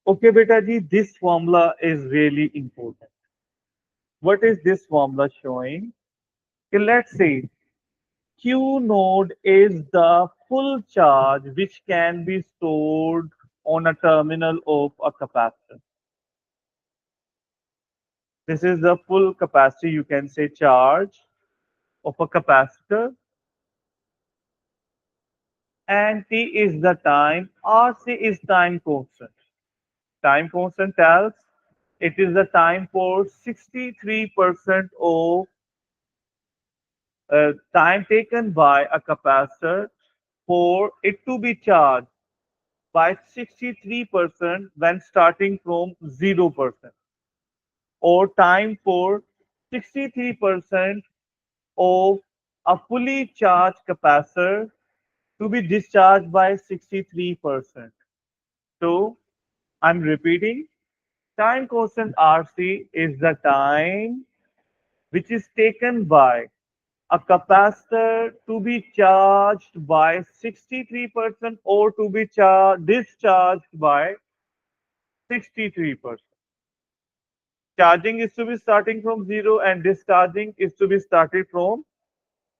Okay, beta ji, this formula is really important. What is this formula showing? Okay, let's say Q node is the full charge which can be stored on a terminal of a capacitor. This is the full capacity, you can say, charge of a capacitor, and T is the time, RC is time constant. Time constant tells it is the time for 63% of time taken by a capacitor for it to be charged by 63% when starting from 0%, or time for 63% of a fully charged capacitor to be discharged by 63%. So I'm repeating, time constant RC is the time which is taken by a capacitor to be charged by 63% or to be discharged by 63%. Charging is to be starting from 0 and discharging is to be started from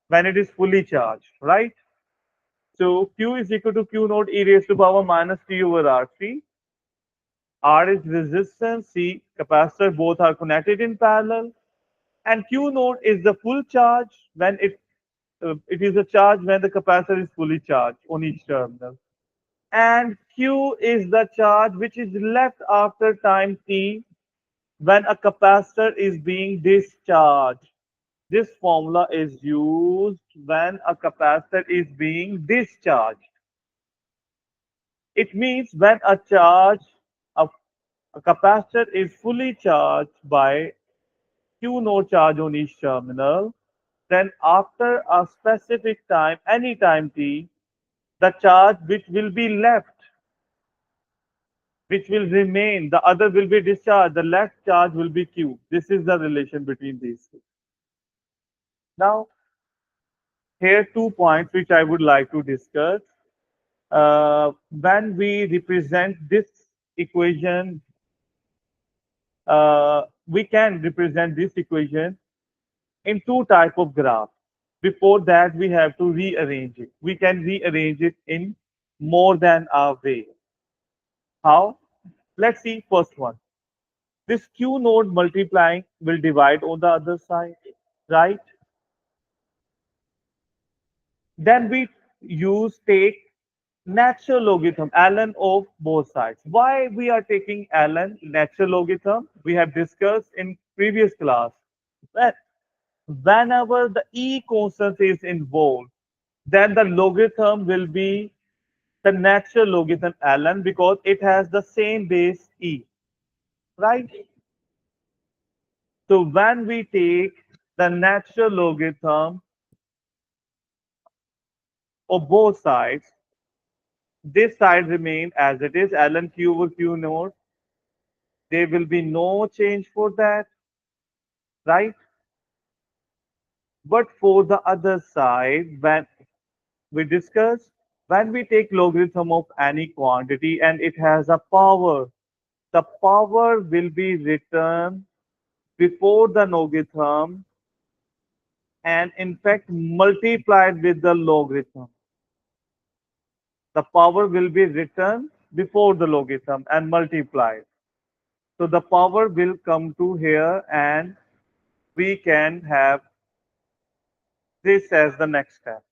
when it is fully charged, right? So Q is equal to Q naught e raised to power minus T over RC. R is resistance, C capacitor, both are connected in parallel. And Q naught is the full charge when it is a charge when the capacitor is fully charged on each terminal. And Q is the charge which is left after time t when a capacitor is being discharged. This formula is used when a capacitor is being discharged. It means when a, a capacitor is fully charged by Q naught charge on each terminal, then after a specific time, any time t, the charge which will be left, which will remain, the other will be discharged, the left charge will be Q. This is the relation between these two. Now, here 2 points which I would like to discuss. When we represent this equation, we can represent this equation in two type of graphs. Before that, we have to rearrange it. We can rearrange it in more than a way. How? Let's see first one. This Q node multiplying will divide on the other side, right? Then we take natural logarithm ln of both sides. Why we are taking ln natural logarithm? We have discussed in previous class that whenever the e constant is involved, then the logarithm will be the natural logarithm ln because it has the same base e, right? So when we take the natural logarithm of both sides, this side remain as it is, ln q over q naught. There will be no change for that, right? But for the other side, when we discuss, when we take logarithm of any quantity and it has a power, the power will be written before the logarithm and in fact multiplied with the logarithm. The power will be written before the logarithm and multiplied. So the power will come to here and we can have this as the next step.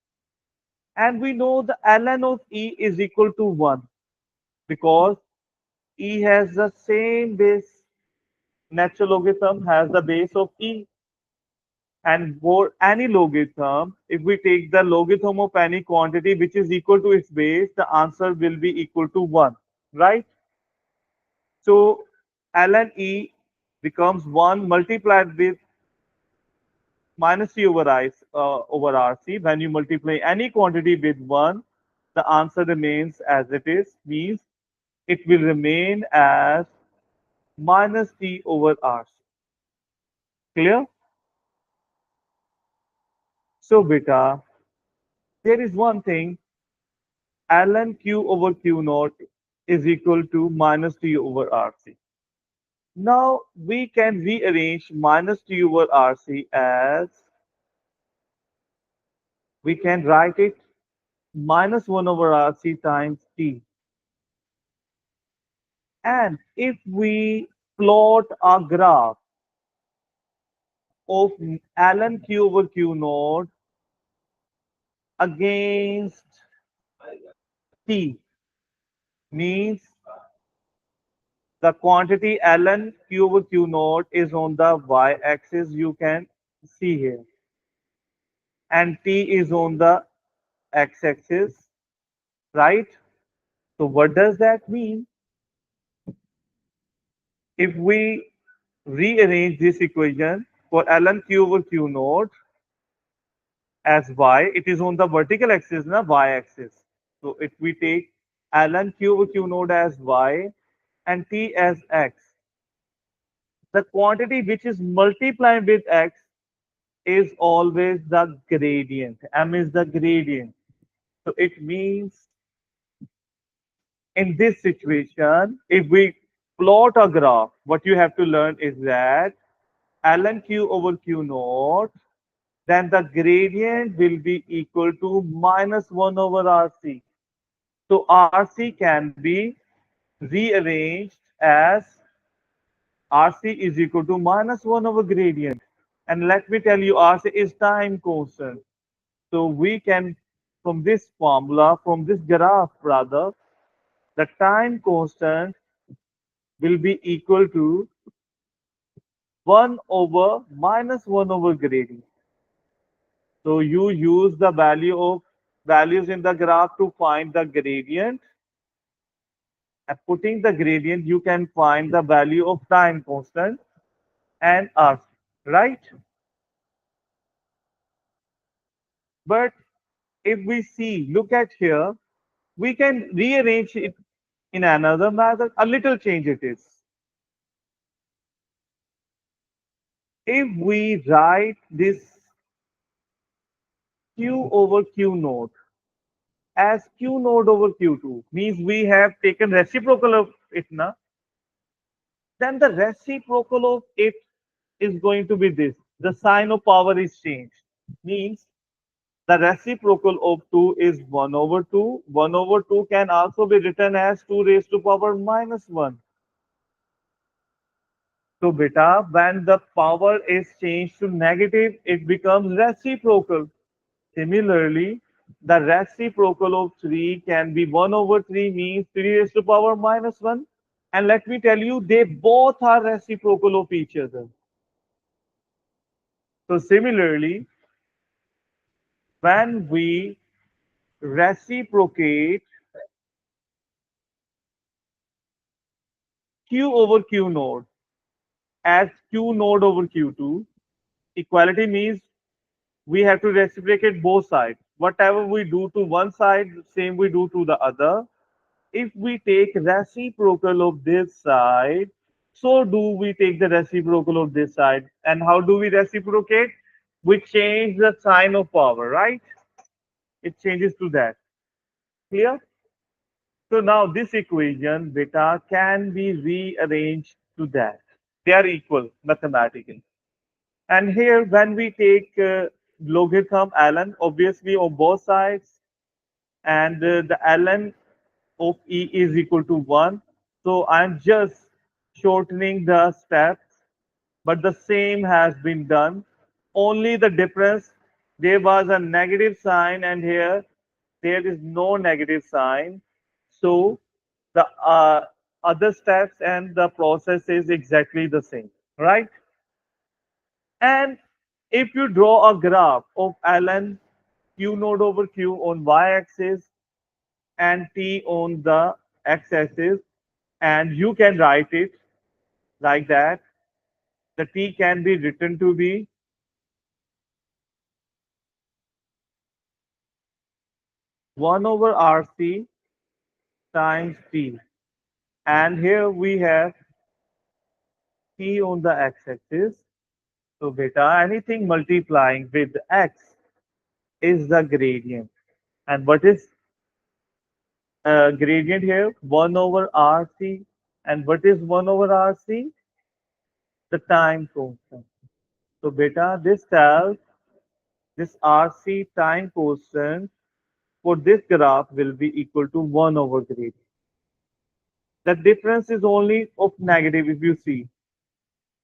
And we know the ln of E is equal to 1 because E has the same base. Natural logarithm has the base of E. And for any logarithm, if we take the logarithm of any quantity which is equal to its base, the answer will be equal to 1, right? So ln E becomes 1 multiplied with minus C over I over RC. When you multiply any quantity with 1, the answer remains as it is, means it will remain as minus T over RC. Clear? So beta, there is one thing, ln Q over Q naught is equal to minus T over RC. Now we can rearrange minus T over RC as we can write it minus 1 over RC times T. And if we plot a graph of ln Q over Q naught against T, means the quantity ln Q over Q naught is on the y-axis, you can see here, and T is on the x-axis, right? So what does that mean? If we rearrange this equation for ln Q over Q naught as y, it is on the vertical axis, na y-axis. So if we take ln Q over Q naught as y and T as x, the quantity which is multiplied with x is always the gradient. M is the gradient. So it means in this situation, if we plot a graph, what you have to learn is that ln Q over Q naught, then the gradient will be equal to minus 1 over RC. So RC can be rearranged as RC is equal to minus 1 over gradient. And let me tell you, RC is time constant. So we can, from this formula, from this graph rather, the time constant will be equal to 1 over minus 1 over gradient. So you use the value of values in the graph to find the gradient. And putting the gradient, you can find the value of time constant and RC, right? But if we see, look at here, we can rearrange it in another method. A little change it is. If we write this Q over Q naught as Q naught over Q2, means we have taken reciprocal of it now, then the reciprocal of it is going to be this. The sign of power is changed. Means the reciprocal of 2 is 1 over 2. 1 over 2 can also be written as 2 raised to power minus 1. So beta, when the power is changed to negative, it becomes reciprocal. Similarly, the reciprocal of 3 can be 1 over 3, means 3 raised to power minus 1. And let me tell you, they both are reciprocal of each other. So similarly, when we reciprocate Q over Q node as Q node over Q2, equality means we have to reciprocate both sides. Whatever we do to one side, same we do to the other. If we take reciprocal of this side, so do we take the reciprocal of this side. And how do we reciprocate? We change the sign of power, right? It changes to that. Clear? So now this equation, beta, can be rearranged to that. They are equal mathematically. And here, when we take logarithm ln, obviously on both sides, and the ln of e is equal to 1. So I'm just shortening the steps, but the same has been done. Only the difference, there was a negative sign, and here there is no negative sign. So the other steps and the process is exactly the same, right? And if you draw a graph of ln q node over q on y-axis and t on the x-axis, and you can write it like that, the t can be written to be 1 over rc times t. And here we have t on the x-axis. So beta, anything multiplying with x is the gradient. And what is gradient here 1 over RC. And what is 1 over RC? The time constant. So beta, this tells this RC time constant for this graph will be equal to 1 over gradient. The difference is only of negative if you see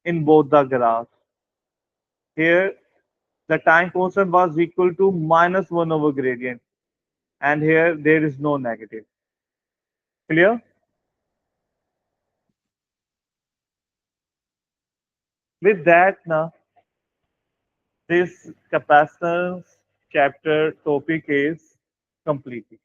in both the graphs. Here, the time constant was equal to minus 1 over gradient. And here, there is no negative. Clear? With that, now, this capacitance chapter topic is completed.